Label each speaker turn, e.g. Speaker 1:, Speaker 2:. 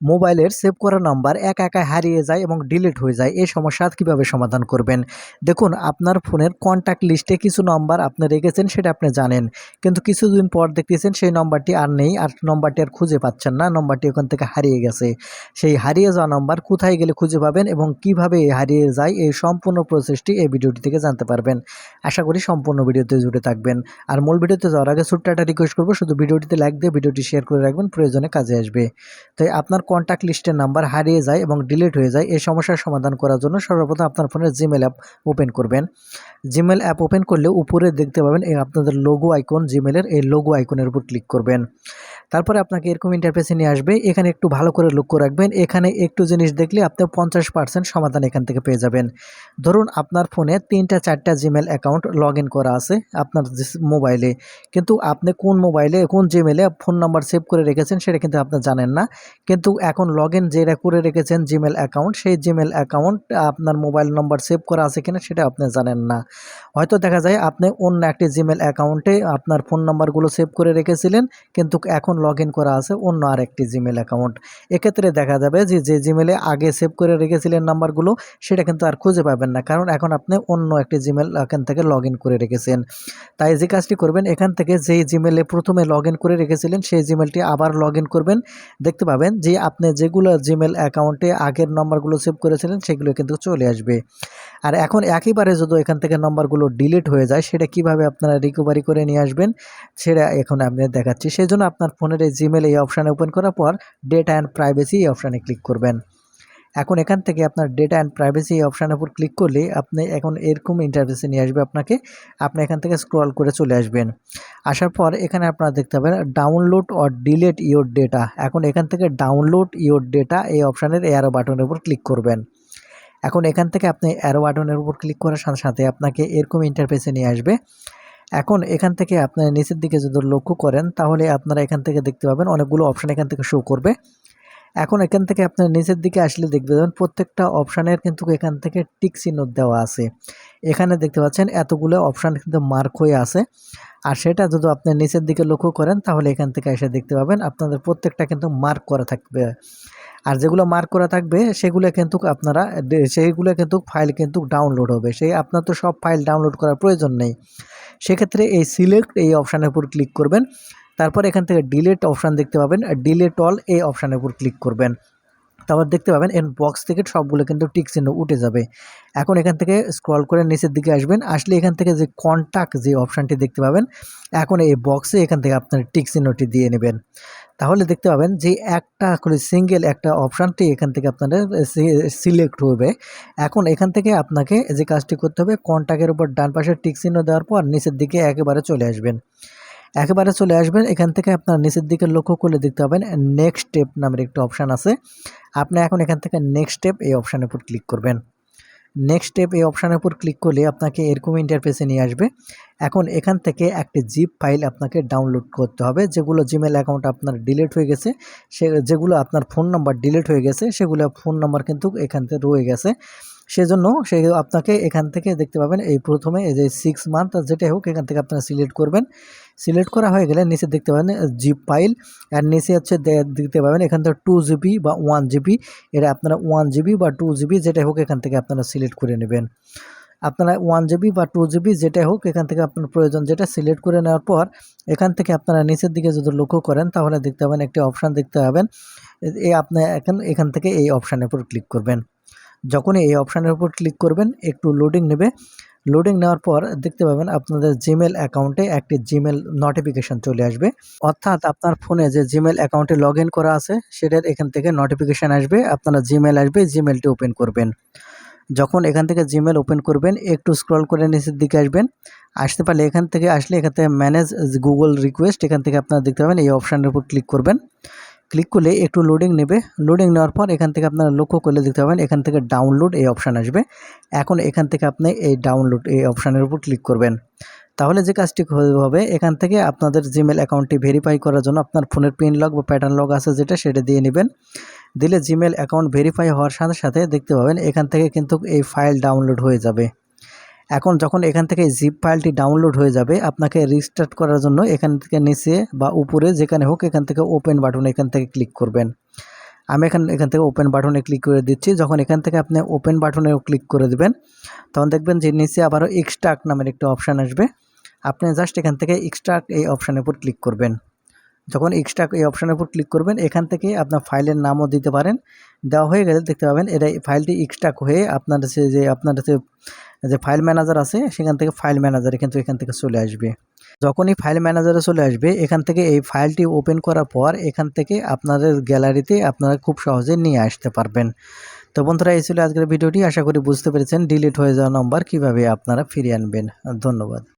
Speaker 1: মোবাইলের সেভ করা নাম্বার একা একা হারিয়ে যায় এবং ডিলিট হয়ে যায়, এই সমস্যা কিভাবে সমাধান করবেন? দেখুন, আপনার ফোনের কন্ট্যাক্ট লিস্টে কিছু নাম্বার আপনি রেখেছেন সেটা আপনি জানেন, কিন্তু কিছুদিন পর দেখতেছেন সেই নম্বরটি আর নেই, আর নম্বরটি আর খুঁজে পাচ্ছেন না, নম্বরটি ওখান থেকে হারিয়ে গেছে। সেই হারিয়ে যাওয়া নাম্বার কোথায় গেলে খুঁজে পাবেন এবং কিভাবে হারিয়ে যায়, এই সম্পূর্ণ প্রসেসটি এই ভিডিওটি থেকে জানতে পারবেন। আশা করি সম্পূর্ণ ভিডিওতে জুড়ে থাকবেন। আর মূল ভিডিওতে যাওয়ার আগে ছোট্ট একটা রিকোয়েস্ট করবো, শুধু ভিডিওটিতে লাইক দিয়ে ভিডিওটি শেয়ার করে রাখবেন, প্রয়োজনে কাজে আসবে। তাই আপনার কন্ট্যাক্ট লিস্টের নাম্বার হারিয়ে যায় এবং ডিলিট হয়ে যায়, এই সমস্যার সমাধান করার জন্য সর্বপ্রথম আপনার ফোনের জিমেল অ্যাপ ওপেন করবেন। জিমেল অ্যাপ ওপেন করলে উপরে দেখতে পাবেন এই আপনাদের লোগো আইকন, জিমেলের এই লোগো আইকনের উপর ক্লিক করবেন। তারপরে আপনাকে এরকম ইন্টারফেসে নিয়ে আসবে। এখানে একটু ভালো করে লক্ষ্য রাখবেন, এখানে একটু জিনিস দেখলে আপনি 50% সমাধান এখান থেকে পেয়ে যাবেন। ধরুন আপনার ফোনে 3-4টা জিমেল অ্যাকাউন্ট লগ ইন করা আছে আপনার মোবাইলে, কিন্তু আপনি কোন মোবাইলে কোন জিমেলে ফোন নাম্বার সেভ করে রেখেছেন সেটা কিন্তু আপনি জানেন না। কিন্তু এখন লগ ইন যেটা করে রেখেছেন জিমেল অ্যাকাউন্ট, সেই জিমেল অ্যাকাউন্ট আপনার মোবাইল নম্বর সেভ করা আছে কিনা সেটা আপনি জানেন না। হয়তো দেখা যায় আপনি অন্য একটি জিমেল অ্যাকাউন্টে আপনার ফোন নাম্বারগুলো সেভ করে রেখেছিলেন, কিন্তু এখন লগ ইন করা আছে অন্য আরেকটি জিমেল অ্যাকাউন্ট। এক্ষেত্রে দেখা যাবে যে জিমেলে আগে সেভ করে রেখেছিলেন নাম্বারগুলো, সেটা কিন্তু আর খুঁজে পাবেন না, কারণ এখন আপনি অন্য একটি জিমেল এখান থেকে লগ ইন করে রেখেছেন। তাই যে কাজটি করবেন, এখান থেকে যেই জিমেলে প্রথমে লগ ইন করে রেখেছিলেন সেই জিমেলটি আবার লগ ইন করবেন। দেখতে পাবেন যে আপনি যেগুলো জিমেল অ্যাকাউন্টে আগের নম্বরগুলো সেভ করেছিলেন সেগুলো কিন্তু চলে আসবে। আর এখন একেবারে যদি এখান থেকে নম্বরগুলো ডিলিট হয়ে যায়, সেটা কিভাবে আপনারা রিকভারি করে নিয়ে আসবেন সেটা এখন আমি দেখাচ্ছি। সেজন্য আপনার ফোনের এই জিমেল এই অপশানে ওপেন করার পর ডেটা অ্যান্ড প্রাইভেসি এই অপশানে ক্লিক করবেন। এখন এখান থেকে আপনার ডেটা অ্যান্ড প্রাইভেসি এই অপশানের উপর ক্লিক করলে আপনি এখন এরকম ইন্টারফেসে নিয়ে আসবে আপনাকে। আপনি এখান থেকে স্ক্রল করে চলে আসবেন। আসার পর এখানে আপনারা দেখতে পাবেন download or delete your data. এখন এখান থেকে ডাউনলোড ইওর ডেটা এই অপশানের অ্যারো বাটনের উপর ক্লিক করবেন। এখন এখান থেকে আপনি অ্যারো বাটনের উপর ক্লিক করার সাথে সাথে আপনাকে এরকম ইন্টারফেসে নিয়ে আসবে। এখন এখান থেকে আপনারা নিচের দিকে যদি লক্ষ্য করেন, তাহলে আপনারা এখান থেকে দেখতে পাবেন অনেকগুলো অপশান এখান থেকে শো করবে। এখন এখান থেকে আপনার নিচের দিকে আসলে দেখতে পাবেন প্রত্যেকটা অপশানের কিন্তু এখান থেকে টিক চিহ্ন দেওয়া আছে। এখানে দেখতে পাচ্ছেন এতগুলো অপশান কিন্তু মার্ক হয়ে আছে। আর সেটা যদি আপনি নিচের দিকে লক্ষ্য করেন, তাহলে এখান থেকে এসে দেখতে পাবেন আপনাদের প্রত্যেকটা কিন্তু মার্ক করা থাকবে। আর যেগুলো মার্ক করা থাকবে সেগুলো কিন্তু আপনারা সেইগুলো কিন্তু ফাইল কিন্তু ডাউনলোড হবে। সেই আপনার তো সব ফাইল ডাউনলোড করার প্রয়োজন নেই। সেক্ষেত্রে এই সিলেক্ট এই অপশানের উপর ক্লিক করবেন। তারপর এখান থেকে ডিলিট অপশান দেখতে পাবেন, ডিলিট অল এই অপশানের উপর ক্লিক করবেন। তারপর দেখতে পাবেন এর বক্স থেকে সবগুলো কিন্তু টিক চিহ্ন উঠে যাবে। এখন এখান থেকে স্ক্রল করে নিচের দিকে আসবেন, আসলে এখান থেকে যে কন্টাক্ট যে অপশানটি দেখতে পাবেন, এখন এই বক্সে এখান থেকে আপনার টিক চিহ্নটি দিয়ে নেবেন। তাহলে দেখতে পাবেন যে একটা করে সিঙ্গেল একটা অপশানটি এখান থেকে আপনাদের সিলেক্ট হবে। এখন এখান থেকে আপনাকে যে কাজটি করতে হবে, কন্টাক্টের উপর ডান পাশে টিক চিহ্ন দেওয়ার পর নিচের দিকে একেবারে চলে আসবেন। একেবারে চলে আসবেন, এখান থেকে আপনার নিচের দিকে লক্ষ্য করলে দেখতে পাবেন নেক্সট স্টেপ নামের একটা অপশান আছে। আপনি এখন এখান থেকে নেক্সট স্টেপ এই অপশানের উপর ক্লিক করবেন। নেক্সট স্টেপ এই অপশানের উপর ক্লিক করলে আপনাকে এরকম ইন্টারফেসে নিয়ে আসবে। এখন এখান থেকে একটি জিপ ফাইল আপনাকে ডাউনলোড করতে হবে, যেগুলো জিমেল অ্যাকাউন্ট আপনার ডিলিট হয়ে গেছে, যেগুলো আপনার ফোন নাম্বার ডিলিট হয়ে গেছে, সেগুলো ফোন নাম্বার কিন্তু এখান থেকে রয়ে গেছে। সেজন্য আপনাকে এখান থেকে দেখতে পাবেন এই প্রথমে এই যে 6 মান্থ যেটাই হোক এখান থেকে আপনারা সিলেক্ট করবেন। সিলেক্ট করা হয়ে গেলে নিচে দেখতে পাবেন জিপ ফাইল, আর নিচে হচ্ছে দেখতে পাবেন এখান থেকে 2 জিবি বা 1 জিবি। এটা আপনারা 1 জিবি বা 2 জিবি যেটাই হোক এখান থেকে আপনারা সিলেক্ট করে নেবেন। আপনারা 1 জিবি বা 2 জিবি যেটাই হোক এখান থেকে আপনার প্রয়োজন যেটা সিলেক্ট করে নেওয়ার পর এখান থেকে আপনারা নিচের দিকে যদি লক্ষ্য করেন, তাহলে দেখতে পাবেন একটি অপশান দেখতে পাবেন। আপনি এখান থেকে এই অপশানের উপর ক্লিক করবেন। যখনই এই অপশানের উপর ক্লিক করবেন একটু লোডিং নেবে। লোডিং নেওয়ার পর দেখতে পাবেন আপনাদের জিমেল অ্যাকাউন্টে একটি জিমেল নোটিফিকেশন চলে আসবে। অর্থাৎ আপনার ফোনে যে জিমেল অ্যাকাউন্টে লগ ইন করা আছে সেটার এখান থেকে নোটিফিকেশান আসবে, আপনারা জিমেল আসবে, জিমেলটি ওপেন করবেন। যখন এখান থেকে জিমেল ওপেন করবেন একটু স্ক্রল করে নিচের দিকে আসবেন। আসতে পারলে এখান থেকে ম্যানেজ গুগল রিকোয়েস্ট, এখান থেকে আপনারা দেখতে পাবেন এই অপশানের উপর ক্লিক করবেন। ক্লিক করলে একটু লোডিং নেবে। লোডিং নেওয়ার পর এখান থেকে আপনারা লক্ষ্য করলে দেখতে পাবেন এখান থেকে ডাউনলোড এই অপশান আসবে। এখন এখান থেকে আপনি এই ডাউনলোড এই অপশানের উপর ক্লিক করবেন। তাহলে যে কাজটি হবে এখান থেকে আপনাদের জিমেল অ্যাকাউন্টটি ভেরিফাই করার জন্য আপনার ফোনের পিন লক বা প্যাটার্ন লক আছে যেটা সেটা দিয়ে নেবেন। দিলে জিমেল অ্যাকাউন্ট ভেরিফাই হওয়ার সাথে সাথে দেখতে পাবেন এখান থেকে কিন্তু এই ফাইল ডাউনলোড হয়ে যাবে। এখন যখন এখান থেকে জিপ ফাইলটি ডাউনলোড হয়ে যাবে, আপনাকে রিস্টার্ট করার জন্য এখান থেকে নিচে বা উপরে যেখানে হোক এখান থেকে ওপেন বাটন এখান থেকে ক্লিক করবেন। আমি এখান থেকে ওপেন বাটনে ক্লিক করে দিচ্ছি। যখন এখান থেকে আপনি ওপেন বাটনে ক্লিক করে দিবেন, তখন দেখবেন যে নিচে আবারও এক্সট্রাক্ট নামের একটা অপশান আসবে। আপনি জাস্ট এখান থেকে এক্সট্রাক্ট এই অপশানের উপর ক্লিক করবেন। যখন এক্সট্রাক্ট এই অপশানের উপর ক্লিক করবেন, এখান থেকে আপনার ফাইলের নামও দিতে পারেন। দেওয়া হয়ে গেলে দেখতে পাবেন এটা ফাইলটি এক্সট্রাক্ট হয়ে আপনার যে ফাইল ম্যানেজার আছে সেখান থেকে ফাইল ম্যানেজারে কিন্তু এখান থেকে চলে আসবে। যখনই ফাইল ম্যানেজারে চলে আসবে, এখান থেকে এই ফাইলটি ওপেন করার পর এখান থেকে আপনাদের গ্যালারিতে আপনারা খুব সহজে নিয়ে আসতে পারবেন। তো বন্ধুরা, এই ছিল আজকের ভিডিওটি। আশা করি বুঝতে পেরেছেন ডিলিট হয়ে যাওয়া নম্বর কীভাবে আপনারা ফিরিয়ে আনবেন। ধন্যবাদ।